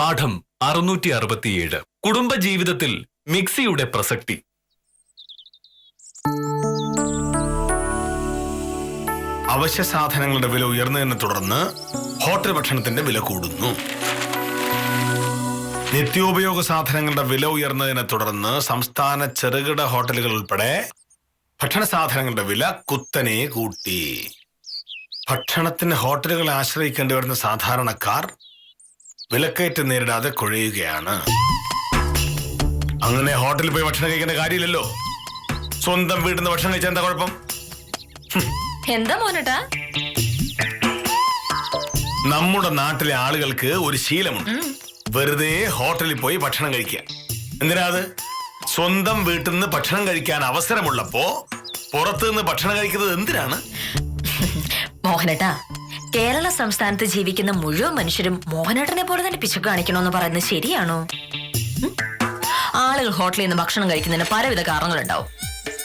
പാഠം 667 കുടുംബജീവിതത്തിൽ മിക്സിയുടെ പ്രസക്തി. അവശ്യ സാധനങ്ങളുടെ വില ഉയർന്നതിനെ തുടർന്ന് ഹോട്ടൽ ഭക്ഷണത്തിന്റെ വില കൂടുന്നു. നിത്യോപയോഗ സാധനങ്ങളുടെ വില ഉയർന്നതിനെ തുടർന്ന് സംസ്ഥാന ചെറുകിട ഹോട്ടലുകൾ ഉൾപ്പെടെ ഭക്ഷണ സാധനങ്ങളുടെ വില കുത്തനെ കൂട്ടി. ഭക്ഷണത്തിന് ഹോട്ടലുകളെ ആശ്രയിക്കേണ്ടി വരുന്ന സാധാരണക്കാർ വിലക്കയറ്റം നേരിടാതെ കുഴയുകയാണ്. അങ്ങനെ ഹോട്ടലിൽ പോയി ഭക്ഷണം കഴിക്കേണ്ട കാര്യമില്ലല്ലോ. സ്വന്തം വീട്ടിൽ നിന്ന് ഭക്ഷണം കഴിച്ചാൽ എന്താ കുഴപ്പം? എന്താ മോനട്ടാ? നമ്മുടെ നാട്ടിലെ ആളുകൾക്ക് ഒരു ശീലമുണ്ട്, വെറുതെ ഹോട്ടലിൽ പോയി ഭക്ഷണം കഴിക്കുക. എന്തിനാ അത്? സ്വന്തം വീട്ടിൽ നിന്ന് ഭക്ഷണം കഴിക്കാൻ അവസരമുള്ളപ്പോ പുറത്തു നിന്ന് ഭക്ഷണം കഴിക്കുന്നത് എന്തിനാണ്? മോഹനേട്ടാ, കേരള സംസ്ഥാനത്ത് ജീവിക്കുന്ന മുഴുവൻ മനുഷ്യരും മോഹനേട്ടനെ പോലെ തന്നെ പിശുക്ക് കാണിക്കണമെന്ന് പറയുന്നത് ശരിയാണോ? ആളുകൾ ഹോട്ടലിൽ നിന്ന് ഭക്ഷണം കഴിക്കുന്നതിന് പലവിധ കാരണങ്ങളുണ്ടാവും.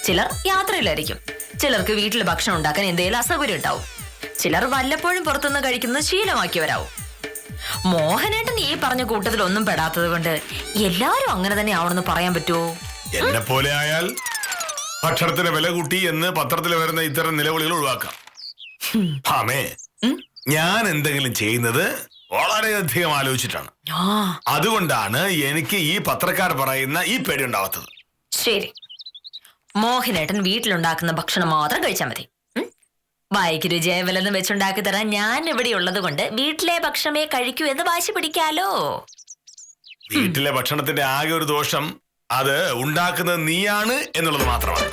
ചിലർ യാത്രയിലായിരിക്കും, ചിലർക്ക് വീട്ടിൽ ഭക്ഷണം ഉണ്ടാക്കാൻ എന്തെങ്കിലും അസൗകര്യം ഉണ്ടാവും, ചിലർ വല്ലപ്പോഴും പുറത്തുനിന്ന് കഴിക്കുന്നത് ശീലമാക്കിയവരാവും. മോഹനേട്ടൻ ഈ പറഞ്ഞ കൂട്ടത്തിലൊന്നും പെടാത്തത് കൊണ്ട് എല്ലാരും അങ്ങനെ തന്നെ ആവണമെന്ന് പറയാൻ പറ്റുമോ? എന്നെ പോലെ ആയാൽ ഭക്ഷണത്തിന് വില കൂട്ടി എന്ന് പത്രത്തിൽ വരുന്ന ഇത്തരം നിലവിളികൾ ഒഴിവാക്കാം. ആമേ, ഞാൻ എന്തെങ്കിലും ചെയ്യുന്നത് വളരെയധികം ആലോചിച്ചിട്ടാണ്. അതുകൊണ്ടാണ് എനിക്ക് ഈ പത്രക്കാർ പറയുന്ന ഈ പേടി ഉണ്ടാവാത്തത്. ശരി, മോഹനേട്ടൻ വീട്ടിലുണ്ടാക്കുന്ന ഭക്ഷണം മാത്രം കഴിച്ചാൽ മതി. വായിക്ക് രുചിയായവല്ലെന്ന് വെച്ചുണ്ടാക്കി തരാൻ ഞാൻ ഇവിടെ ഉള്ളത് കൊണ്ട് വീട്ടിലെ ഭക്ഷണമേ കഴിക്കൂ എന്ന് വാശി പിടിക്കാലോ. വീട്ടിലെ ഭക്ഷണത്തിന്റെ ആകെ ഒരു ദോഷം അത് ഉണ്ടാക്കുന്നത് നീയാണ് എന്നുള്ളത് മാത്രമാണ്.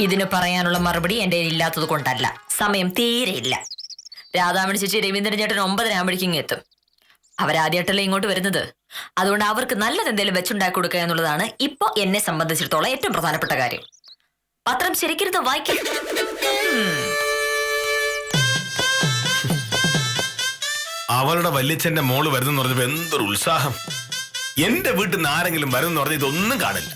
ഇതിന് പറയാനുള്ള മറുപടി എന്റെ ഇല്ലാത്തത് കൊണ്ടല്ല, സമയം തീരെയില്ല. രാധാമണി ചേച്ചി രവീന്ദ്രൻ ചേട്ടൻ 9:30 എത്തും. അവരാദ്യമായിട്ടല്ലേ ഇങ്ങോട്ട് വരുന്നത്. അതുകൊണ്ട് അവർക്ക് നല്ലത് എന്തെങ്കിലും വെച്ചുണ്ടാക്കി കൊടുക്കുക എന്നുള്ളതാണ് ഇപ്പൊ എന്നെ സംബന്ധിച്ചിടത്തോളം ഏറ്റവും പ്രധാനപ്പെട്ട കാര്യം. പത്രം ശരിക്കരുത് വായിക്ക. അവളുടെ വല്യച്ഛന്റെ മോള് വരുന്നെന്ന് പറഞ്ഞപ്പോ എന്തൊരു ഉത്സാഹം. എന്റെ വീട്ടിൽ നിന്ന് ആരെങ്കിലും വരുന്നെന്ന് പറഞ്ഞ ഇതൊന്നും കാണില്ല.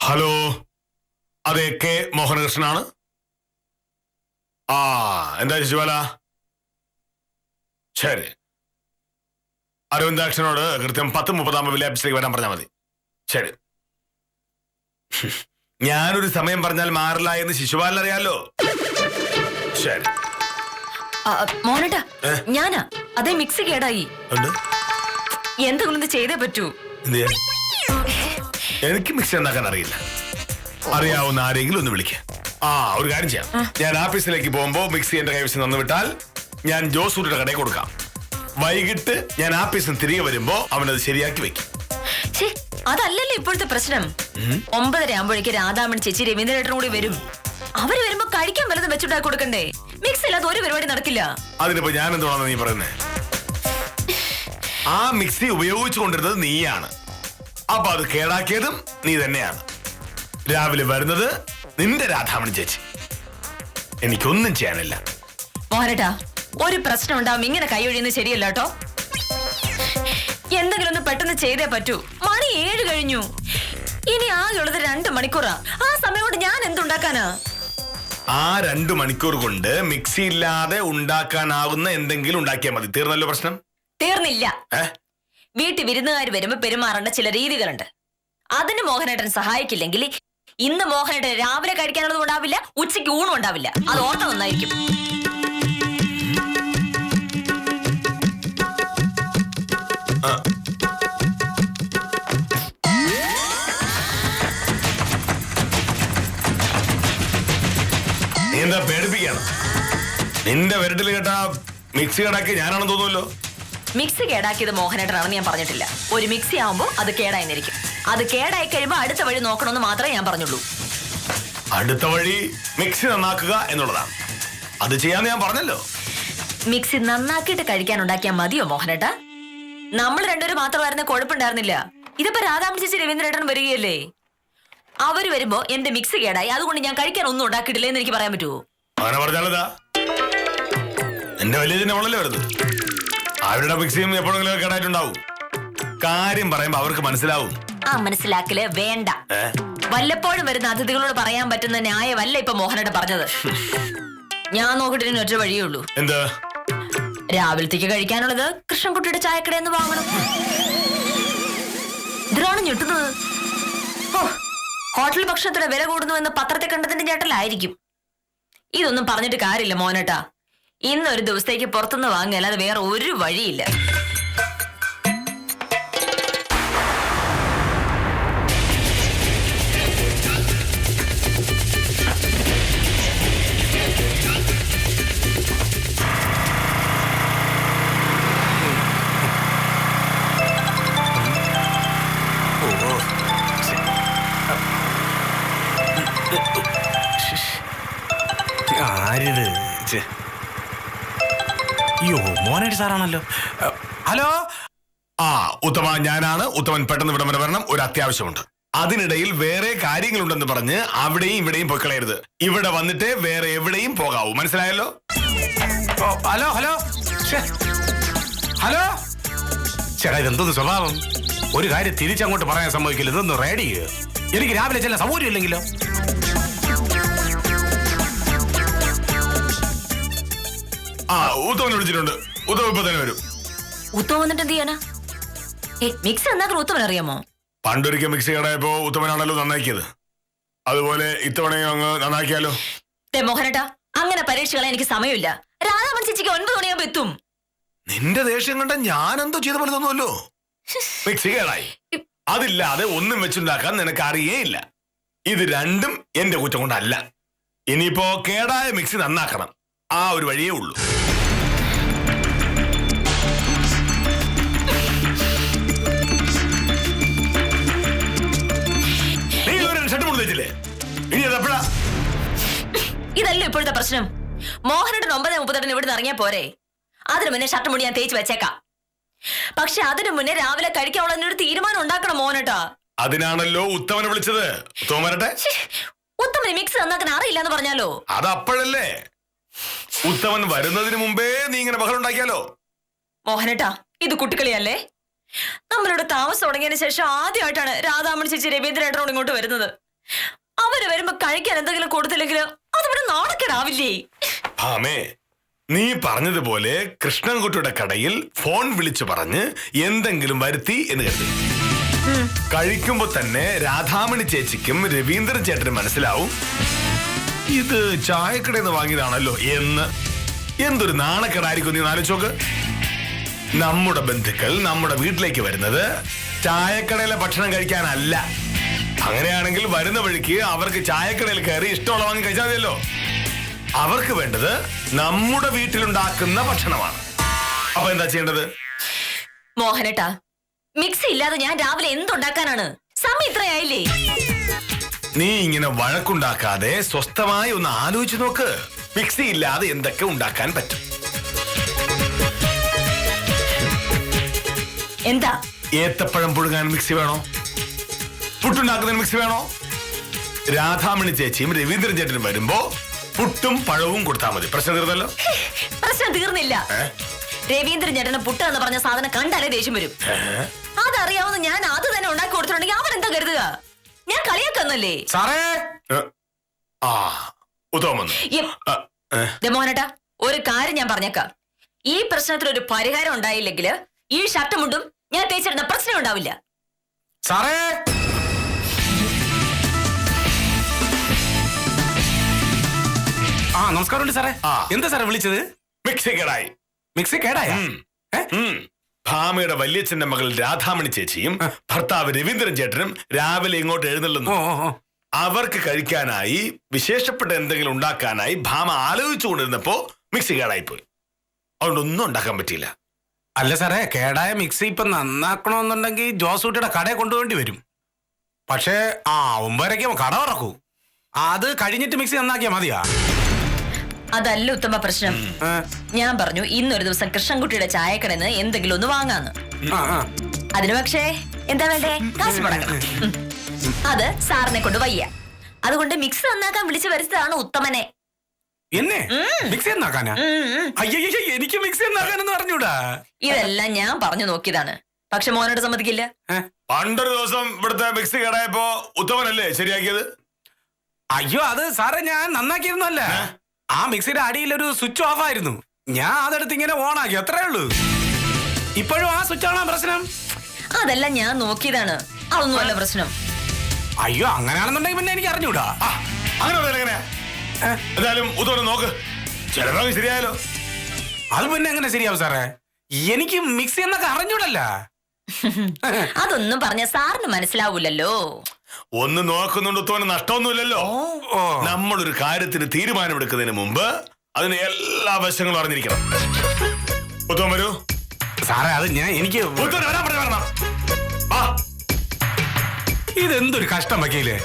ഹലോ, അതെ, കെ മോഹനകൃഷ്ണനാണ്. എന്താ ശിശുപാല? ശരി, അരവിന്ദാക്ഷനോട് കൃത്യം 10:30 വില്ലേജിലേക്ക് വരാൻ പറഞ്ഞാൽ മതി. ശരി. ഞാനൊരു സമയം പറഞ്ഞാൽ മാറില്ല എന്ന് ശിശുപാലൻ അറിയാലോ. ശരി. മോനട്ടാ, ഞാനാ. അതേ, മിക്സി കേടായി. എന്തെങ്കിലും ചെയ്തേ പറ്റൂ. എനിക്ക് മിക്സി ഉണ്ടാക്കാൻ അറിയില്ല. അറിയാവുന്ന ആരെങ്കിലും ഒന്ന് വിളിക്കാം. ഒരു കാര്യം ചെയ്യാം, ഞാൻ ഓഫീസിലേക്ക് പോകുമ്പോ മിക്സി എന്റെ കൈവശം തന്നു വിട്ടാൽ ഞാൻ ജോസൂട്ടിയുടെ കടയിൽ കൊടുക്കാം. വൈകിട്ട് ഞാൻ ഓഫീസിൽ തിരികെ വരുമ്പോ അവനത് ശരിയാക്കി വെക്കും. അതല്ലല്ലോ ഇപ്പോഴത്തെ പ്രശ്നം. 9:30 ആകുമ്പോഴേക്ക് രാധാമണി ചേച്ചി രവീന്ദ്രേട്ടനും കൂടി വരും. അവര് വരുമ്പോ കഴിക്കാൻ വല്ലതും വെച്ചുണ്ടാക്കി കൊടുക്കണ്ടേ? മിക്സി ഇല്ലാതെ ഒരു പരിപാടി നടക്കില്ല. അതിനിപ്പോ ഞാൻ എന്തുവാണെന്ന് നീ പറയുന്നേ? ആ മിക്സി ഉപയോഗിച്ചുകൊണ്ടിരുന്നത് നീയാണ്, അപ്പൊ അത് കേടാക്കിയതും നീ തന്നെയാണ്. രാവിലെ വരുന്നത് നിന്റെ രാധാമണി ചേച്ചി. എനിക്കൊന്നും ചെയ്യാനില്ല. മോഹനേട്ടാ, ഒരു പ്രശ്നം ഉണ്ടാവും ഇങ്ങനെ കൈ ഒഴിയുന്നത് ശരിയല്ല കേട്ടോ. എന്തെങ്കിലും ഒന്ന് പെട്ടെന്ന് ചെയ്തേ പറ്റൂ. മണി 7 കഴിഞ്ഞു. ഇനി ആകെയുള്ളത് 2 മണിക്കൂറാ. ആ സമയം കൊണ്ട് ഞാൻ എന്തുണ്ടാക്കാനാ? ആ 2 മണിക്കൂർ കൊണ്ട് മിക്സി ഇല്ലാതെ ഉണ്ടാക്കാനാവുന്ന എന്തെങ്കിലും ഉണ്ടാക്കിയാൽ മതി. തീർന്നല്ലോ പ്രശ്നം? തീർന്നില്ല. വീട്ടിൽ വിരുന്നുകാർ വരുമ്പോ പെരുമാറേണ്ട ചില രീതികളുണ്ട്. അതിന് മോഹനേട്ടൻ സഹായിക്കില്ലെങ്കിൽ ഇന്ന് മോഹനേട്ടൻ രാവിലെ കഴിക്കാനുള്ളതും ഉണ്ടാവില്ല, ഉച്ചയ്ക്ക് ഊണും ഉണ്ടാവില്ല. അത് ഓർത്ത നന്നായിരിക്കും. എന്താ പേടിപ്പിക്കണം? നിന്റെ വിരട്ടിൽ കേട്ടാ മിക്സി കേടാക്കി ഞാനാണെന്ന് തോന്നുമല്ലോ. മിക്സി കേടാക്കിയത് മോഹനേട്ടനാണെന്ന് ഞാൻ പറഞ്ഞിട്ടില്ല. ഒരു മിക്സി ആവുമ്പോ അത് കേടായിരിക്കും. അത് കേടായി കഴിയുമ്പോ അടുത്ത വഴി നോക്കണമെന്ന് മാത്രമേ ഞാൻ പറഞ്ഞുള്ളൂ. അടുത്ത വഴി മിക്സി നന്നാക്കുക എന്നുള്ളതാണ്. അത് ചെയ്യാന്ന് ഞാൻ പറഞ്ഞല്ലോ. മിക്സി നന്നാക്കിയിട്ട് കഴിക്കാൻ ഉണ്ടാക്കിയാൽ മതിയോ മോഹനേട്ടാ? നമ്മൾ രണ്ടുപേരും മാത്രമായിരുന്ന കുഴപ്പമുണ്ടായിരുന്നില്ല. ഇതിപ്പോ രാധാമണി ചേച്ചി രവീന്ദ്രേട്ടൻ വരികയല്ലേ. അവര് വരുമ്പോ എന്റെ മിക്സി കേടായി, അതുകൊണ്ട് ഞാൻ കഴിക്കാൻ ഒന്നും ഉണ്ടാക്കിയിട്ടില്ല എന്ന് എനിക്ക് പറയാൻ പറ്റുമോ? അങ്ങനെ പറഞ്ഞാലതാ എന്റെ വലിയതിന്റെ മോളല്ലേ വരുന്നത്. അവരുടെ മിക്സിയും എപ്പോഴെങ്കിലും കേടായിട്ടുണ്ടാവും. കാര്യം പറയുമ്പോ അവർക്ക് മനസ്സിലാവും. ആ മനസ്സിലാക്കല് വേണ്ട. വല്ലപ്പോഴും വരുന്ന അതിഥികളോട് പറയാൻ പറ്റുന്ന ന്യായമല്ല ഇപ്പൊ മോഹനേട്ടൻ പറഞ്ഞത്. ഞാൻ നോക്കിട്ട് ഒറ്റ വഴിയേ ഉള്ളൂ. എന്താ? രാവിലത്തേക്ക് കഴിക്കാനുള്ളത് കൃഷ്ണൻകുട്ടിയുടെ ചായക്കടയിൽ നിന്ന് വാങ്ങണം. ഇതിലാണ് ഞെട്ടുന്നത്. ഹോട്ടൽ ഭക്ഷണത്തിന്റെ വില കൂടുന്നു എന്ന് പത്രത്തെ കണ്ടതിന്റെ ഞെട്ടലായിരിക്കും. ഇതൊന്നും പറഞ്ഞിട്ട് കാര്യമില്ല മോനേട്ടാ. ഇന്നൊരു ദിവസത്തേക്ക് പുറത്തുനിന്ന് വാങ്ങുക അല്ലാതെ വേറെ ഒരു വഴിയില്ല. ആരിത്? അയ്യോ, മോനേട്ടൻ സാറാണല്ലോ. ഹലോ. ആ ഉത്തമ, ഞാനാണ്. ഉത്തമൻ പെട്ടെന്ന് ഇവിടെ വരെ വരണം, ഒരു അത്യാവശ്യമുണ്ട്. അതിനിടയിൽ വേറെ കാര്യങ്ങളുണ്ടെന്ന് പറഞ്ഞ് അവിടെയും ഇവിടെയും പൊക്കളയരുത്. ഇവിടെ വന്നിട്ട് വേറെ എവിടെയും പോകാവൂ, മനസ്സിലായല്ലോ? Hello hello hello. ചേട്ടാ, ഇതെന്തോന്ന് സ്വഭാവം? ഒരു കാര്യം തിരിച്ചങ്ങോട്ട് പറയാൻ സമ്മതിക്കില്ല. ഇതൊന്ന് റെഡി ചെയ്യുക. എനിക്ക് രാവിലെ ചില സൗകര്യം ഇല്ലെങ്കിലോ? ആ ഉത്തമനെ വിളിച്ചിട്ടുണ്ട്. ഉത്തമ ഇപ്പൊ തന്നെ വരും. ഉത്തമ വന്നിട്ട് എന്ത് ചെയ്യാനാ? മിക്സ് എന്നാക്കാൻ ഉത്തമൻ അറിയാമോ? പണ്ടൊരിക്കൽ മിക്സി കടയപ്പോ ഉത്തമനാണല്ലോ നന്നാക്കിയത്. അതുപോലെ ഇത്തവണയും അങ്ങ് നന്നാക്കിയാലോ? മോഹനേട്ടാ, അങ്ങനെ പരീക്ഷകളെ എനിക്ക് സമയമില്ല. രാധാമൻ ചേച്ചിക്ക് 9 മണിയാകുമ്പോ എത്തും. നിന്റെ ദേഷ്യം കണ്ട ഞാൻ എന്തോ ചെയ്ത പോലെ തോന്നുമല്ലോ. മിക്സി കേടായി, അതില്ലാതെ ഒന്നും വെച്ചുണ്ടാക്കാൻ നിനക്ക് അറിയേയില്ല. ഇത് രണ്ടും എന്റെ കുറ്റം കൊണ്ടല്ല. ഇനിയിപ്പോ കേടായ മിക്സി നന്നാക്കണം. ആ ഒരു വഴിയേ ഉള്ളൂ. നീ ഒരു ഷർട്ട് മുടിച്ചില്ലേ? ഇനി അതെപ്പോഴാ? ഇതല്ലോ ഇപ്പോഴത്തെ പ്രശ്നം. മോഹനേട്ടൻ 9:38 ഇവിടുന്ന് ഇറങ്ങിയാ പോരെ? അതിനു മുന്നേ ഷർട്ട് മുടി ഞാൻ തേച്ച് വെച്ചേക്കാം. പക്ഷെ അതിനു മുന്നേ രാവിലെ കഴിക്കാനുള്ള ഒരു തീരുമാനം ഉണ്ടാക്കണം മോഹനേട്ടാ. അതിനാണല്ലോ ഉത്തമനെ വിളിച്ചത്. ഉത്തമൻ വരട്ടെ. ഉത്തമന് മിക്സ് നന്നാക്കാൻ അറിയില്ല എന്ന് പറഞ്ഞാലോ? അതപ്പോഴല്ലേ. ഉത്തമൻ വരുന്നതിന് മുമ്പേ നീ ഇങ്ങനെ ബഹളം ഉണ്ടാക്കിയാലോ? മോഹനേട്ടാ, ഇത് കുട്ടിക്കളിയല്ലേ? നമ്മളിവിടെ താമസം തുടങ്ങിയതിന് ശേഷം ആദ്യമായിട്ടാണ് രാധാമണി ചേച്ചി രവീന്ദ്രേട്ടനോട് ഇങ്ങോട്ട് വരുന്നത്. അവര് വരുമ്പോ കഴിക്കാൻ എന്തെങ്കിലും കൊടുത്തില്ലെങ്കിൽ അതിവിടെ നാണക്കേടാവില്ലേ? ആമേ, നീ പറഞ്ഞതുപോലെ കൃഷ്ണൻകുട്ടിയുടെ കടയിൽ ഫോൺ വിളിച്ചു പറഞ്ഞ് എന്തെങ്കിലും വരുത്തി എന്ന് കരുതി. കഴിക്കുമ്പോ തന്നെ രാധാമണി ചേച്ചിക്കും രവീന്ദ്രൻ ചേട്ടനും മനസ്സിലാവും ഇത് ചായക്കടയിൽ നിന്ന് വാങ്ങിയതാണല്ലോ എന്ന്. എന്തൊരു നാണക്കേടായിരിക്കും നീ ആലോചിച്ചോക്ക്. നമ്മുടെ ബന്ധുക്കൾ നമ്മുടെ വീട്ടിലേക്ക് വരുന്നത് ചായക്കടയിലെ ഭക്ഷണം കഴിക്കാനല്ല. അങ്ങനെയാണെങ്കിൽ വരുന്ന വഴിക്ക് അവർക്ക് ചായക്കടയിൽ കയറി ഇഷ്ടമുള്ള വാങ്ങി കഴിച്ചാൽ മതിയല്ലോ. അവർക്ക് വേണ്ടത് നമ്മുടെ വീട്ടിലുണ്ടാക്കുന്ന ഭക്ഷണമാണ്. അപ്പൊ എന്താ ചെയ്യേണ്ടത്? മോഹനേട്ടാ, മിക്സി ഇല്ലാതെ ഞാൻ രാവിലെ എന്തുണ്ടാക്കാനാണ്? സമയം ഇത്രയായില്ലേ? നീ ഇങ്ങനെ വഴക്കുണ്ടാക്കാതെ സ്വസ്ഥമായി ഒന്ന് ആലോചിച്ച് നോക്ക്. മിക്സി ഇല്ലാതെ എന്തൊക്കെ ഉണ്ടാക്കാൻ പറ്റും? എന്താ? ഏത്തപ്പഴം പുഴുങ്ങാൻ മിക്സി വേണോ? പുട്ടുണ്ടാക്കുന്നതിന് മിക്സി വേണോ? രാധാമണി ചേച്ചിയും രവീന്ദ്രൻ ചേട്ടനും വരുമ്പോ പുട്ടും പഴവും കൊടുത്താൽ മതി. പ്രശ്നം തീർന്നല്ലോ. പ്രശ്നം തീർന്നില്ല. രവീന്ദ്രൻ ചേട്ടന് പുട്ട് എന്ന് പറഞ്ഞ സാധനം കണ്ടാലേ ദേഷ്യം വരും. അതറിയാവുന്ന ഞാൻ അത് തന്നെ ഉണ്ടാക്കി കൊടുത്തിട്ടുണ്ടെങ്കിൽ അവൻ എന്താ കരുതുക? ഞാൻ കളിയാക്കുന്നല്ലേ? സാറേ. ആ ഉത്തമൻ. മോഹനേട്ടാ, ഒരു കാര്യം ഞാൻ പറഞ്ഞേക്കാം. ഈ പ്രശ്നത്തിന് ഒരു പരിഹാരം ഉണ്ടായില്ലെങ്കിൽ ഈ ഷർട്ട് മുണ്ടും ഞാൻ തേച്ചിരുന്ന പ്രശ്നം ഉണ്ടാവില്ല. സാറേ. ആ നമസ്കാരമുണ്ട് സാറേ. എന്താ സാറേ വിളിച്ചത്? മിക്സി കേടായി. മിക്സി കേടായ? ഭാമയുടെ വല്യച്ഛന്റെ മകൾ രാധാമണി ചേച്ചിയും ഭർത്താവ് രവീന്ദ്രൻ ചേട്ടനും രാവിലെ ഇങ്ങോട്ട് എഴുന്നള്ളുന്നു. അവർക്ക് കഴിക്കാനായി വിശേഷപ്പെട്ട എന്തെങ്കിലും ഉണ്ടാക്കാനായി ഭാമ ആലോചിച്ചുകൊണ്ടിരുന്നപ്പോ മിക്സി കേടായിപ്പോയി. അതുകൊണ്ടൊന്നും ഉണ്ടാക്കാൻ പറ്റിയില്ല. അല്ല സാറേ, കേടായ മിക്സി ഇപ്പൊ നന്നാക്കണമെന്നുണ്ടെങ്കിൽ ജോസൂട്ടിയുടെ കടയെ കൊണ്ടുപോകേണ്ടി വരും. പക്ഷേ 9:30 കട തുറക്കൂ. അത് കഴിഞ്ഞിട്ട് മിക്സി നന്നാക്കിയാ മതിയാ? അതല്ല ഉത്തമ പ്രശ്നം. ഞാൻ പറഞ്ഞു ഇന്നൊരു ദിവസം കൃഷ്ണൻകുട്ടിയുടെ ചായക്കടയിൽ നിന്ന് എന്തെങ്കിലും ഒന്ന് വാങ്ങാന്ന്. അതിന് പക്ഷേ എന്താ വേണ്ടേ? കാശ് മുടക്കണം. അത് സാറിനെ കൊണ്ട് വയ്യ. അതുകൊണ്ട് മിക്സ് നന്നാക്കാൻ വിളിച്ചു വരുത്തതാണ് ഉത്തമനെ. എന്നെ മിക്സി എന്നാക്കാനാ? അയ്യോ, എനിക്ക് മിക്സി എന്നാക്കാനെന്ന് പറഞ്ഞൂടാ. ഇതെല്ലാം ഞാൻ പറഞ്ഞു നോക്കിയതാണ്, പക്ഷെ മോനോട് സമ്മതിക്കില്ല. പണ്ടൊരു ദിവസം ഇവിടുത്തെ മിക്സി കേടായപ്പോ ഉത്തമനല്ലേ ശരിയാക്കിയത്? അയ്യോ, അത് സാറേ ഞാൻ നന്നാക്കിയിരുന്നല്ല. ആ മിക്സിയുടെ അടിയിൽ ഒരു സ്വിച്ച് ഓഫ് ആയിരുന്നു. ഞാൻ അതെടുത്ത് ഇങ്ങനെ ഓണാക്കി, അത്രേ ഉള്ളൂ. ഇപ്പോഴും ആ സ്വിച്ച് ആണോ പ്രശ്നം? അതെല്ലാം ഞാൻ നോക്കിയതാണ്, അതൊന്നുമല്ല പ്രശ്നം. അയ്യോ, അങ്ങനെയാണെന്നുണ്ടെങ്കിൽ പിന്നെ എനിക്ക് അറിഞ്ഞൂടാ. അങ്ങനെ എങ്ങനെയാ? എന്തായാലും ഉത്തമനെ നോക്ക്, ചിലപ്പോ ശരിയായാലോ. അത് പിന്നെ എങ്ങനെ ശരിയാവും സാറേ? എനിക്ക് മിക്സി എന്നൊക്കെ അറിഞ്ഞൂടല്ല. അതൊന്നും പറഞ്ഞ സാറിന് മനസ്സിലാവൂലല്ലോ. ഒന്ന് നോക്കുന്നുണ്ട് ഉത്തമന് നഷ്ടമൊന്നുമില്ലല്ലോ. നമ്മളൊരു കാര്യത്തിന് തീരുമാനമെടുക്കുന്നതിന് മുമ്പ് അതിന് എല്ലാ വശങ്ങളും അറിഞ്ഞിരിക്കണം. ഉത്തമൻ വരൂ. സാറേ, അത് എനിക്ക് ഇതെന്തൊരു കഷ്ടം വക്കീലേ.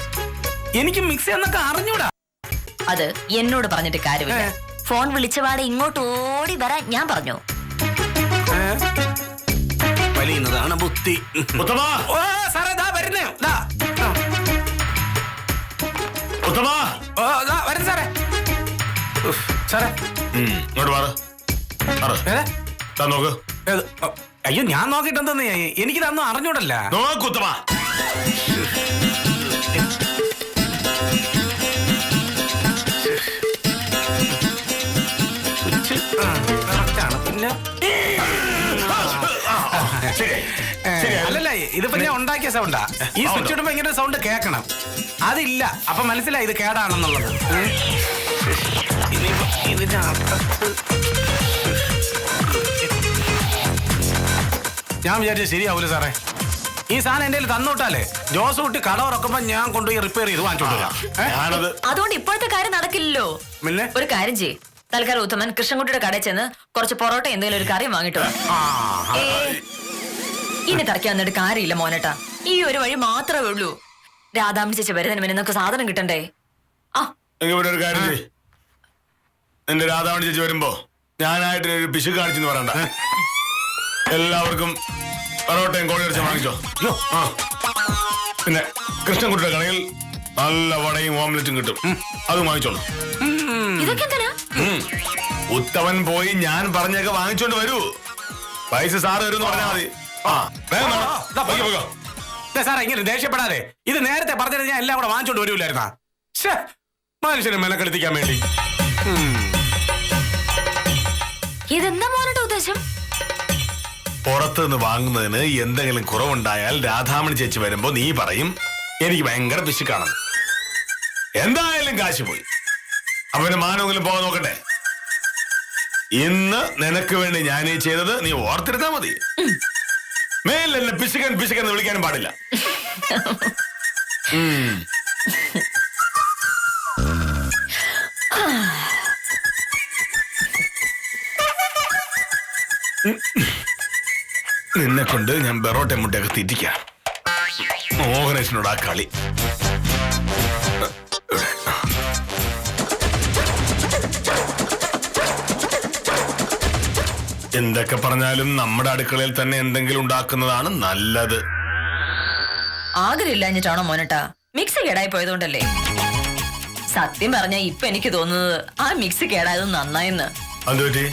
എനിക്ക് മിക്സി എന്നൊക്കെ അറിഞ്ഞൂടാ. അത് എന്നോട് പറഞ്ഞിട്ട് കാര്യമില്ല. ഫോൺ വിളിച്ചപാടെ ഇങ്ങോട്ട് ഓടി വരാൻ ഞാൻ പറഞ്ഞു. വലിയുന്നതാണ് ബുദ്ധി. ഉത്തമ, ഓ സാറേ, ദാ വരുന്നേ. ഉത്തമ, ഓ ദാ വരുന്നു സാറേ. സാറേ ഇങ്ങോട്ട് മാറ്. നോക്ക്. അയ്യോ, ഞാൻ നോക്കിട്ടെന്തോന്ന്, എനിക്കിതൊന്നും അറിഞ്ഞൂടല്ല. നോക്കുത്തമ. പിന്നെ അല്ലല്ല, ഇതിപ്പോ ഞാൻ ഉണ്ടാക്കിയ സൗണ്ടാ. ഈ സ്വിച്ച് ഇടുമ്പോ ഇങ്ങനെ സൗണ്ട് കേക്കണം. അതില്ല, അപ്പൊ മനസ്സിലായി ഇത് കേടാണെന്നുള്ളത്. ഞാൻ വിചാരിച്ചത് ശരിയാവൂല സാറേ. ഈ സാധനം എന്റെ തന്നോട്ടാലേ ജോസ് കുട്ടി കട ഉറക്കുമ്പോ ഞാൻ കൊണ്ടുപോയി റിപ്പയർ ചെയ്ത് വാങ്ങിച്ചോണ്ടില്ല. അതുകൊണ്ട് ഇപ്പോഴത്തെ കാര്യം നടക്കില്ലല്ലോ. പിന്നെ ഒരു കാര്യം ചെയ്യ്, തൽക്കാലം ഉത്തമൻ കൃഷ്ണൻകുട്ടിയുടെ കടയിൽ ചെന്ന് കുറച്ച് പൊറോട്ട എന്തെങ്കിലും ഒരു കറി വാങ്ങിട്ടോ. ഇനി തറയ്ക്കാൻ വന്നിട്ട് കാര്യമില്ല മോനേട്ടാ. ഈ ഒരു വഴി മാത്രമേ ഉള്ളൂ. രാധാമണി ചേച്ചി വരുന്നതിന് നിനക്ക് സാധനം കിട്ടണ്ടേ? ഒരു കാര്യം ചെയ്യ്, എന്റെ രാധാമണി ചേച്ചി വരുമ്പോ ഞാനായിട്ട് ഒരു പിശു കാണിച്ചെന്ന് പറയണ്ട. എല്ലാവർക്കും പൊറോട്ടയും കോഴിയിറച്ചി വാങ്ങിച്ചോ. പിന്നെ കൃഷ്ണൻകുട്ടിയുടെ കടയിൽ നല്ല വടയും ഓംലെറ്റും കിട്ടും, അത് വാങ്ങിച്ചോളൂ. ഇതൊക്കെ എന്തിനാ? ഉത്തമൻ പോയി ഞാൻ പറഞ്ഞൊക്കെ വാങ്ങിച്ചോണ്ട് വരൂ. പൈസ സാറ് വരും പറഞ്ഞാൽ മതി. സാറേ, ഇങ്ങനെ ദേഷ്യപ്പെടാതെ. ഇത് നേരത്തെ പറഞ്ഞത് ഞാൻ എല്ലാം കൂടെ വാങ്ങിച്ചോണ്ട് വരൂലായിരുന്നാ? മനുഷ്യനെ മെനക്കെടുത്തിക്കാൻ വേണ്ടി. ഇതെന്താ മോനോട്ട് ഉദ്ദേശം? പുറത്തു നിന്ന് വാങ്ങുന്നതിന് എന്തെങ്കിലും കുറവുണ്ടായാൽ രാധാമണി ചേച്ചി വരുമ്പോ നീ പറയും എനിക്ക് ഭയങ്കര പിശുക്കാണെന്ന്. എന്തായാലും കാശ് പോയി. അവന് മാനമെങ്കിലും പോകാൻ നോക്കട്ടെ. ഇന്ന് നിനക്ക് വേണ്ടി ഞാനീ ചെയ്തത് നീ ഓർത്തിരുന്നാ മതി. മേലെന്നെ പിശുക്കൻ പിശുക്കൻ എന്ന് വിളിക്കാനും പാടില്ല. നിന്നെ കൊണ്ട് ഞാൻ ബെറോട്ട മുട്ടയൊക്കെ തീറ്റിക്കാം. മോഹനേശനോട് ആ കളി. എന്തൊക്കെ പറഞ്ഞാലും നമ്മുടെ അടുക്കളയിൽ തന്നെ എന്തെങ്കിലും ഉണ്ടാക്കുന്നതാണ് നല്ലത്. ആഗ്രഹമില്ലാഞ്ഞിട്ടാണോ മോനട്ടാ? മിക്സി കേടായി പോയതുകൊണ്ടല്ലേ? സത്യം പറഞ്ഞാ ഇപ്പൊ എനിക്ക് തോന്നുന്നത് ആ മിക്സി കേടായത് നന്നായെന്ന്. അതുപറ്റി?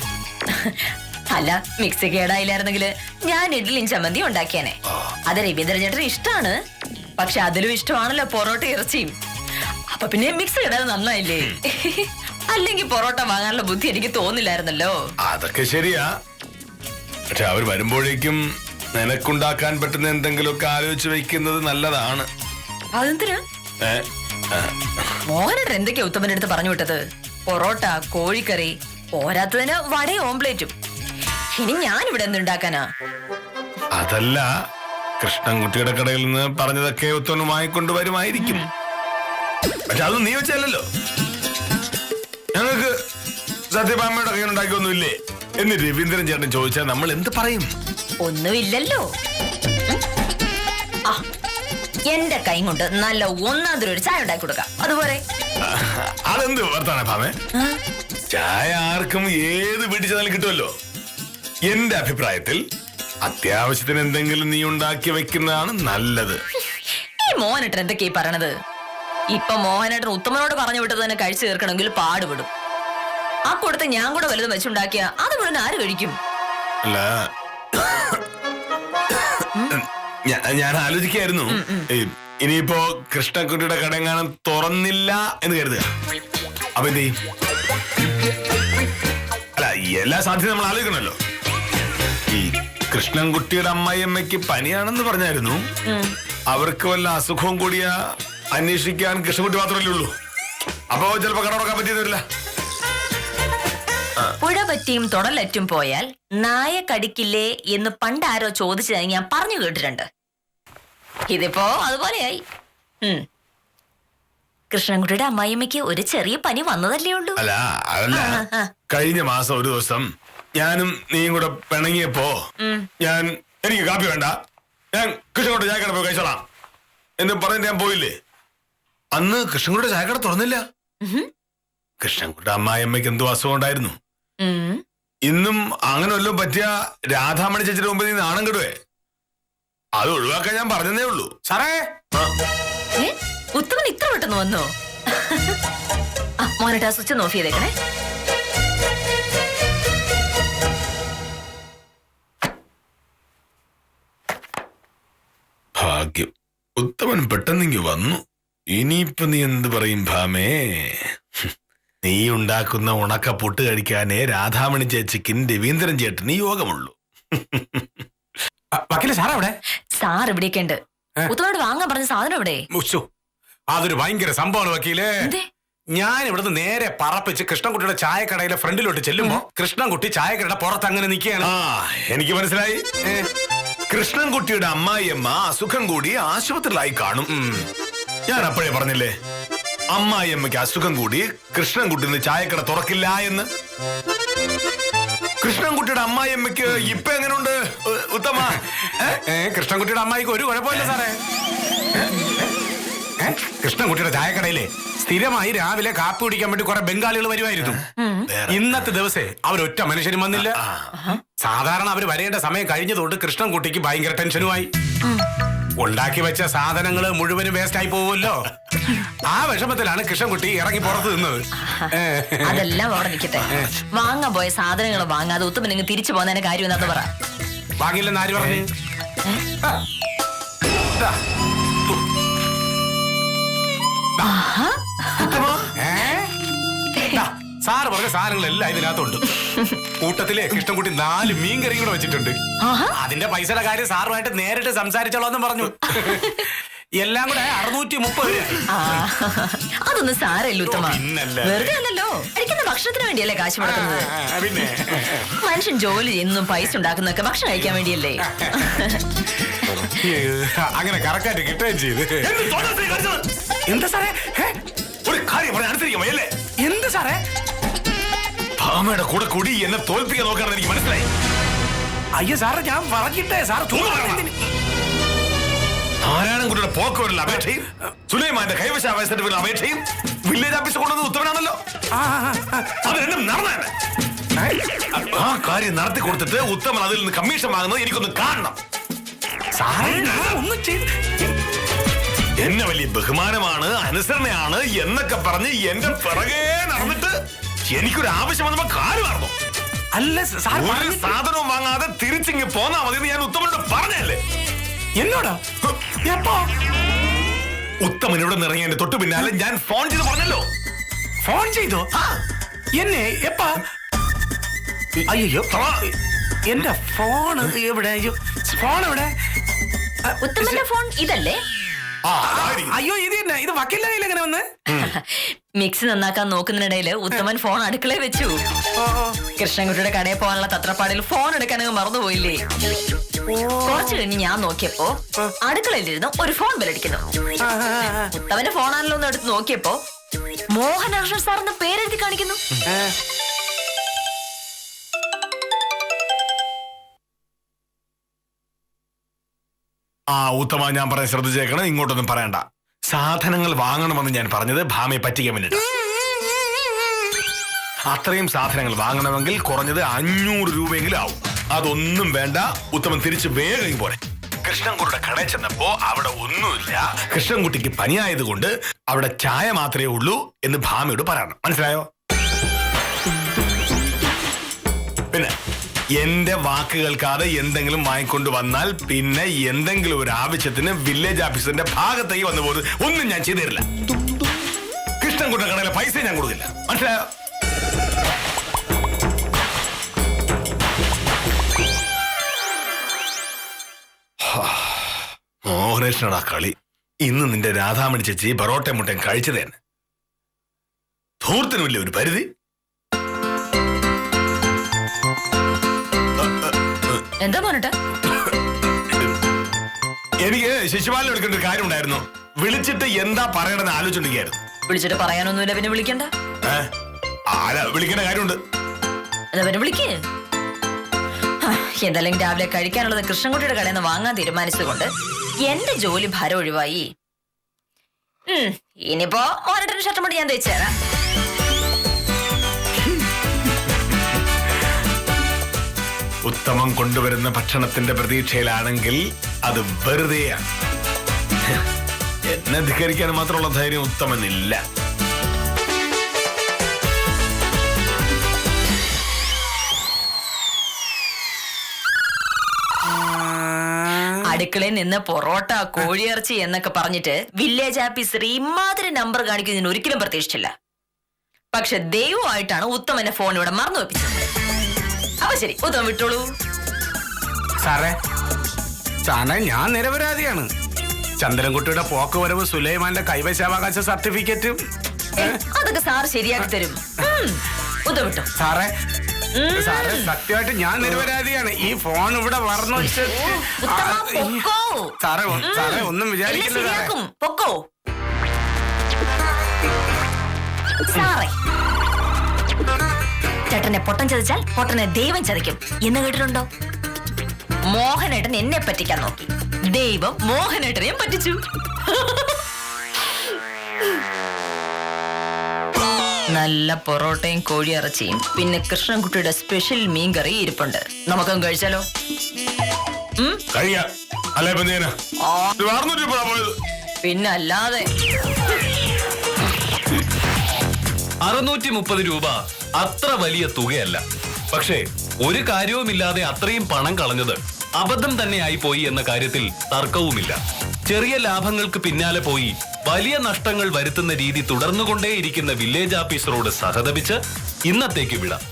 അല്ല, മിക്സി കേടായില്ലായിരുന്നെങ്കിൽ ഞാൻ ഇഡ്ഡലിയും ചമ്മന്തി ഉണ്ടാക്കിയാനെ. അത് രവീന്ദ്രൻ ചേട്ടന് ഇഷ്ടമാണ്, പക്ഷെ അതിലും ഇഷ്ടമാണല്ലോ പൊറോട്ട ഇറച്ചിയും. അപ്പൊ പിന്നെ മിക്സി കേടായത് നന്നായില്ലേ? അല്ലെങ്കിൽ പൊറോട്ട വാങ്ങാനുള്ള ബുദ്ധി എനിക്ക് തോന്നില്ലായിരുന്നല്ലോ. അതൊക്കെ ശരിയാ, പക്ഷെ അവർ വരുമ്പോഴേക്കും നിനക്കുണ്ടാക്കാൻ പറ്റുന്ന എന്തെങ്കിലുമൊക്കെ ആലോചിച്ച് വെക്കുന്നത് നല്ലതാണ്. അതെന്തിനാ? മോഹനേട്ടൻ എന്തൊക്കെയാ ഉത്തമന്റെ അടുത്ത് പറഞ്ഞു വിട്ടത്? പൊറോട്ട, കോഴിക്കറി, പോരാത്തതിന് വടയും ഓംപ്ലേറ്റും. ഇനി ഞാനിവിടെ എന്തുണ്ടാക്കാനാ? അതല്ല, കൃഷ്ണൻകുട്ടിയുടെ കടയിൽ നിന്ന് പറഞ്ഞതൊക്കെ ഉത്തമൻ വാങ്ങിക്കൊണ്ടുവരുമായിരിക്കും. പക്ഷെ അതൊന്നും നീ വെച്ചല്ലോ. ഞങ്ങൾക്ക് സത്യഭാമയുടെ കയ്യിൽ ഉണ്ടാക്കിയൊന്നുമില്ലേ എന്ന് രവീന്ദ്രൻ ചേട്ടൻ ചോദിച്ചാൽ നമ്മൾ എന്ത് പറയും? ഒന്നുമില്ലല്ലോ. എന്റെ കൈ കൊണ്ട് നല്ല ഒന്നാന്തരം ഒരു ചായ ഉണ്ടാക്കി കൊടുക്കാം, അതുപോലെ. അതെന്ത് വർത്താന ഭാമേ? ചായ ആർക്കും ഏത് വീട്ടിൽ ചെന്നാലും കിട്ടുമല്ലോ. എന്റെ അഭിപ്രായത്തിൽ അത്യാവശ്യത്തിന് എന്തെങ്കിലും നീ ഉണ്ടാക്കി വെക്കുന്നതാണ് നല്ലത്. ഈ മോഹനേട്ടൻ എന്തൊക്കെയാ പറയണത്? ഇപ്പൊ മോഹനേട്ടൻ ഉത്തമനോട് പറഞ്ഞു വിട്ടത് തന്നെ കഴിച്ചു തീർക്കണമെങ്കിൽ പാടുപെടും. ആ കൂടത്തെ ഞാൻ കൂടെ വലുതും വെച്ചുണ്ടാക്കിയ അത് മുഴുവൻ ആര് കഴിക്കും? അല്ല, ഞാൻ ആലോചിക്കായിരുന്നു, ഇനിയിപ്പോ കൃഷ്ണൻകുട്ടിയുടെ കടയെങ്ങാനും തുറന്നില്ല എന്ന് കരുതുക, അപ്പൊ എന്ത് ചെയ്യും? അല്ല, എല്ലാ സാധ്യത നമ്മൾ ആലോചിക്കണല്ലോ. ഈ കൃഷ്ണൻകുട്ടിയുടെ അമ്മായിയമ്മയ്ക്ക് പനിയാണെന്ന് പറഞ്ഞായിരുന്നു. അവർക്ക് വല്ല അസുഖവും കൂടിയ അന്വേഷിക്കാൻ കൃഷ്ണൻകുട്ടി മാത്രമല്ലേ ഉള്ളൂ. അപ്പൊ ചിലപ്പോ കട തുറക്കാൻ പറ്റിയെന്ന് വരില്ല. പുഴ പറ്റിയും തുടലറ്റും പോയാൽ നായ കടിക്കില്ലേ എന്ന് പണ്ടാരോ ചോദിച്ചതായി ഞാൻ പറഞ്ഞു കേട്ടിട്ടുണ്ട്. ഇതിപ്പോ അതുപോലെയായി. കൃഷ്ണൻകുട്ടിയുടെ അമ്മായിയമ്മയ്ക്ക് ഒരു ചെറിയ പനി വന്നതല്ലേ ഉള്ളൂ. അല്ല, അതല്ല, കഴിഞ്ഞ മാസം ഒരു ദിവസം ഞാനും നീയും കൂടെ പിണങ്ങിയപ്പോ എനിക്ക് കാപ്പി വേണ്ട, ഞാൻ കൃഷ്ണൻകുട്ടി ചായക്കട പോയി കഴിച്ചോളാം എന്ന് പറഞ്ഞിട്ട് ഞാൻ പോയില്ലേ. അന്ന് കൃഷ്ണൻകുട്ടി ചായക്കട തുറന്നില്ല. കൃഷ്ണൻകുട്ടി അമ്മായിയമ്മയ്ക്ക് എന്തോ അസുഖം ഉണ്ടായിരുന്നു. ഇന്നും അങ്ങനെ വല്ലതും പറ്റിയ രാധാമണി ചേച്ചിയുടെ മുമ്പിൽ നീ നാണം കെടുവേ. അത് ഒഴിവാക്കാൻ ഞാൻ പറഞ്ഞതേ ഉള്ളൂ. സാറേ, ഉത്തമൻ ഇത്ര പെട്ടെന്ന് വന്നോ? മോനിട്ട് ആ സ്വിച്ച് ഓഫ് ചെയ്തേക്കണേ. ഭാഗ്യം, ഉത്തമൻ പെട്ടെന്നിങ്ങി വന്നു. ഇനിയിപ്പൊ നീ എന്ത് പറയും ഭാമേ? നീ ഉണ്ടാക്കുന്ന ഉണക്ക പൊട്ട് കഴിക്കാനേ രാധാമണി ചേച്ചിക്കും രവീന്ദ്രൻ ചേട്ടന് യോഗമുള്ളൂ. വക്കീലെ സാർ എവിടെ? സാർ ഇവിടെയൊക്കെ ഉണ്ട്. ഉത്തമനോട് വാങ്ങാൻ പറഞ്ഞ സാധനം എവിടെ? അതൊരു ഭയങ്കര സംഭവമാണ് വക്കീലെ. ഞാൻ ഇവിടുന്ന് നേരെ പറപ്പിച്ച് കൃഷ്ണൻകുട്ടിയുടെ ചായക്കടയിലെ ഫ്രണ്ടിലോട്ട് ചെല്ലുമ്പോ കൃഷ്ണൻകുട്ടി ചായക്കടയുടെ പുറത്ത് അങ്ങനെ നിൽക്കുകയാണ്. എനിക്ക് മനസ്സിലായി. കൃഷ്ണൻകുട്ടിയുടെ അമ്മായിയമ്മ അസുഖം കൂടി ആശുപത്രിയിലായി കാണും. ഞാൻ അപ്പോഴേ പറഞ്ഞില്ലേ, അമ്മായിയമ്മയ്ക്ക് അസുഖം കൂടി കൃഷ്ണൻകുട്ടി ചായക്കട തുറക്കില്ല എന്ന്. കൃഷ്ണൻകുട്ടിയുടെ അമ്മായിയമ്മയ്ക്ക് ഇപ്പൊ എങ്ങനെയുണ്ട് ഉത്തമ? കൃഷ്ണൻകുട്ടിയുടെ അമ്മായിക്ക് ഒരു കുഴപ്പമില്ല സാറേ. കൃഷ്ണൻകുട്ടിയുടെ ചായക്കടയിലെ സ്ഥിരമായി രാവിലെ കാപ്പി കുടിക്കാൻ വേണ്ടി കുറെ ബംഗാളികൾ വരുമായിരുന്നു. ഇന്നത്തെ ദിവസേ അവരൊറ്റ മനുഷ്യനും വന്നില്ല. സാധാരണ അവര് വരേണ്ട സമയം കഴിഞ്ഞതുകൊണ്ട് കൃഷ്ണൻകുട്ടിക്ക് ഭയങ്കര ടെൻഷനുമായി. ഉണ്ടാക്കി വെച്ച സാധനങ്ങള് മുഴുവനും വേസ്റ്റ് ആയി പോവുമല്ലോ. ആ വിഷമത്തിലാണ് കൃഷ്ണൻകുട്ടി ഇറങ്ങി പുറത്ത് നിന്നത്. അതെല്ലാം അവിടെ നിൽക്കട്ടെ. വാങ്ങാൻ പോയ സാധനങ്ങൾ വാങ്ങാതെ ഉത്തമൻ നിങ്ങൾ തിരിച്ചു പോകുന്നതിന്റെ കാര്യം എന്താന്ന് പറ. വാങ്ങില്ലെന്ന് ആര് പറഞ്ഞു? സാറ് പറഞ്ഞ സാധനങ്ങളെല്ലാം ഇതിനകത്തുണ്ട്. കൂട്ടത്തിലെ കൃഷ്ണൻകുട്ടി 4 മീൻകറിയും കൂടെ വെച്ചിട്ടുണ്ട്. അതിന്റെ പൈസയുടെ കാര്യം സാറുമായിട്ട് നേരിട്ട് സംസാരിച്ചോളാന്നും പറഞ്ഞു. എല്ലാം കൂടെ 630. അതൊന്നും സാരല്ല ഉത്തമ. വെറുതെ അല്ലല്ലോ, കഴിക്കുന്ന ഭക്ഷണത്തിന് വേണ്ടിയല്ലേ കാശ് മുടക്കുന്നത്. പിന്നെ മനുഷ്യൻ ജോലി ചെയ്യുന്നതും പൈസ ഉണ്ടാക്കുന്നതൊക്കെ ഭക്ഷണം കഴിക്കാൻ വേണ്ടിയല്ലേ. അങ്ങനെ കറക്റ്റായിട്ട് കിട്ടുകയും ചെയ്ത്. എന്താ സാറേ? ഒരു കാര്യം പറയാൻ അനുസരിക്കുമല്ലേ? എന്താ സാറേ? ഭാമയുടെ കൂടെ കൂടി എന്നെ തോൽപ്പിക്കാൻ നോക്കാണെന്ന് എനിക്ക് മനസ്സിലായി. അയ്യോ സാറേ, ഞാൻ പറഞ്ഞിട്ടേ സാർ. നാരായണൻകുട്ടിയുടെ പോക്കുവരൽ അപേക്ഷയും സുലൈമാന്റെ കൈവശാവകാശ സർട്ടിഫിക്കറ്റ് അപേക്ഷയും വില്ലേജ് ഓഫീസ് കൊണ്ടുവന്നത് ഉത്തമനാണല്ലോ. അത് രണ്ടും നടന്നതന്നെ. ആ കാര്യം നടത്തി കൊടുത്തിട്ട് ഉത്തമൻ അതിൽ നിന്ന് കമ്മീഷൻ വാങ്ങുന്നത് എനിക്കൊന്ന് കാണണം. എന്നെ വലിയ ബഹുമാനമാണ്, അനുസരണയാണ് എന്നൊക്കെ പറഞ്ഞ് എന്റെ പിറകെ നടന്നിട്ട് എനിക്കൊരു ആവശ്യം വന്നപ്പോ കാല് മാറുന്നു. അല്ല സാർ, ഒരു സാധനവും വാങ്ങാതെ തിരിച്ചിങ്ങ് പോന്നാ മതി എന്ന് ഞാൻ ഉത്തമനോട് പറഞ്ഞല്ലേ. എന്നോടാ? എപ്പോ? ഉത്തമൻ ഇവിടെ നിറങ്ങിയതിന്റെ തൊട്ടു പിന്നാലെ ഞാൻ ഫോൺ ചെയ്ത് പറഞ്ഞല്ലോ. ഫോൺ ചെയ്തോ? എന്നെ എപ്പാ? അയ്യോ, എന്റെ ഫോൺ എവിടെ? ഫോൺ എവിടെ? ഉത്തമന്റെ ഫോൺ ഇതല്ലേ? അയ്യോ, ഇത് തന്നെ. ഇത് വക്കീലിന്റെ കയ്യിൽ എങ്ങനെ വന്ന്? മിക്സി നന്നാക്കാൻ നോക്കുന്നതിനിടയില് ഉത്തമൻ ഫോൺ അടുക്കളയിൽ വെച്ചു. കൃഷ്ണൻകുട്ടിയുടെ കടയിൽ പോകാനുള്ള തത്രപ്പാടിൽ ഫോൺ എടുക്കാനങ്ങ് മറന്നുപോയില്ലേ. കുറച്ചു കഴിഞ്ഞ് ഞാൻ നോക്കിയപ്പോ അടുക്കളയിലിരുന്ന് ഒരു ഫോൺ ബെല്ലടിക്കുന്നു. ഉത്തമന്റെ ഫോണാണല്ലോ ഒന്ന് എടുത്ത് നോക്കിയപ്പോ മോഹനാകൃഷ്ണൻ സാർ എന്ന പേരെഴുതി കാണിക്കുന്നു. ഉത്തമ, ഞാൻ പറഞ്ഞ ശ്രദ്ധിച്ചേക്കണം, ഇങ്ങോട്ടൊന്നും പറയണ്ട. സാധനങ്ങൾ വാങ്ങണമെന്ന് ഞാൻ പറഞ്ഞത് ഭാമയെ പറ്റിക്കാൻ വേണ്ടിട്ട്. അത്രയും സാധനങ്ങൾ വാങ്ങണമെങ്കിൽ കുറഞ്ഞത് 500 രൂപയെങ്കിലും ആവും. അതൊന്നും വേണ്ട, ഉത്തമൻ തിരിച്ച് വേഗം പോരെ. കൃഷ്ണൻകുട്ടിയുടെ കടയിൽ ചെന്നപ്പോ അവിടെ ഒന്നുമില്ല, കൃഷ്ണൻകുട്ടിക്ക് പനിയായതുകൊണ്ട് അവിടെ ചായ മാത്രമേ ഉള്ളൂ എന്ന് ഭാമയോട് പറയണം. മനസ്സിലായോ? പിന്നെ എന്റെ വാക്ക് കേൾക്കാതെ എന്തെങ്കിലും വാങ്ങിക്കൊണ്ട് വന്നാൽ പിന്നെ എന്തെങ്കിലും ഒരു ആവശ്യത്തിന് വില്ലേജ് ഓഫീസറിന്റെ ഭാഗത്തേക്ക് വന്നു പോകുന്നത് ഒന്നും ഞാൻ ചെയ്തു തരില്ല. കൃഷ്ണൻകുട്ട കടയിലെ പൈസ ഞാൻ കൊടുക്കില്ല. മനസ്സിലായോ? മോഹനേഷനടാ കളി. ഇന്ന് നിന്റെ രാധാമണി ചേച്ചി പൊറോട്ട മുട്ടയും കഴിച്ചതേന്. ധൂർത്തിനുമില്ല ഒരു പരിധി. എന്താ മോനട്ടാ? എനിക്ക് ശിശുപാലനെ വിളിക്കേണ്ട ഒരു കാര്യം ഉണ്ടായിരുന്നു. വിളിച്ചിട്ട് എന്താ പറയണമെന്ന് ആലോചിച്ചിരിക്കുകയായിരുന്നു. വിളിച്ചിട്ട് പറയാനൊന്നുമില്ല, പിന്നെ വിളിക്കണ്ട. ആരാ വിളിക്കേണ്ട കാര്യമുണ്ട്. എന്താ പിന്നെ വിളിക്കേ? എന്തായാലും രാവിലെ കഴിക്കാനുള്ളത് കൃഷ്ണൻകുട്ടിയുടെ കടയിൽ നിന്ന് വാങ്ങാൻ തീരുമാനിച്ചതുകൊണ്ട് എന്റെ ജോലി ഭാരം ഒഴിവായി. ഇനിയിപ്പോ മോനട്ടൊരു ഷർട്ടും കൂടി ഞാൻ തയ്ച്ചു തരാം. ഉത്തമം കൊണ്ടുവരുന്ന ഭക്ഷണത്തിന്റെ പ്രതീക്ഷയിലാണെങ്കിൽ അത് വെറുതെയാണ്. എന്നെ ധിക്കരിക്കാൻ മാത്രമുള്ള ധൈര്യം ഉത്തമനില്ല. അടുക്കളയിൽ നിന്ന് പൊറോട്ട, കോഴിയിറച്ചി എന്നൊക്കെ പറഞ്ഞിട്ട് വില്ലേജ് ഓഫീസർ ഇമാതിരി നമ്പർ കാണിക്കുന്നതിന് ഒരിക്കലും പ്രതീക്ഷിച്ചില്ല. പക്ഷെ ദൈവമായിട്ടാണ് ഉത്തമന്റെ ഫോൺ ഇവിടെ മറന്നു വെപ്പിച്ചത്. അപ്പൊ ശരി, ഉത്തമം വിട്ടോളൂ. സാറേ ഞാൻ നിരപരാധിയാണ്. ചന്ദ്രൻകുട്ടിയുടെ പോക്ക് വരവ്, സുലൈമാന്റെ കൈവശാവകാശ സർട്ടിഫിക്കറ്റും അതൊക്കെ സാർ ശരിയാക്കി തരും. ഉത്തമം വിട്ടോ. സാറേ സത്യമായിട്ട് ഞാൻ നിരപരാധിയാണ്. ഈ ഫോൺ ഇവിടെ മറന്നു വെച്ചിട്ട് സാറേ ഒന്നും വിചാരിക്കില്ല. പൊക്കോ സാറേ. ചേട്ടനെ പൊട്ടൻ ചതിച്ചാൽ പൊട്ടനെ ദൈവം ചതിക്കും എന്ന് കേട്ടിട്ടുണ്ടോ? മോഹനേട്ടൻ എന്നെ പറ്റിക്കാൻ നോക്കി, ദൈവം മോഹനേട്ടനെയും പറ്റിച്ചു. നല്ല പൊറോട്ടയും കോഴിയിറച്ചിയും പിന്നെ കൃഷ്ണൻകുട്ടിയുടെ സ്പെഷ്യൽ മീൻകറി ഇരിപ്പുണ്ട്. നമുക്കും കഴിച്ചാലോ? പിന്നല്ലാതെ. 630 രൂപ അത്ര വലിയ തുകയല്ല. പക്ഷേ ഒരു കാര്യവുമില്ലാതെ അത്രയും പണം കളഞ്ഞത് അബദ്ധം തന്നെയായി പോയി എന്ന കാര്യത്തിൽ തർക്കവുമില്ല. ചെറിയ ലാഭങ്ങൾക്ക് പിന്നാലെ പോയി വലിയ നഷ്ടങ്ങൾ വരുത്തുന്ന രീതി തുടർന്നുകൊണ്ടേയിരിക്കുന്ന വില്ലേജ് ഓഫീസറോട് സഹതപിച്ച് ഇന്നത്തേക്ക് വിടാം.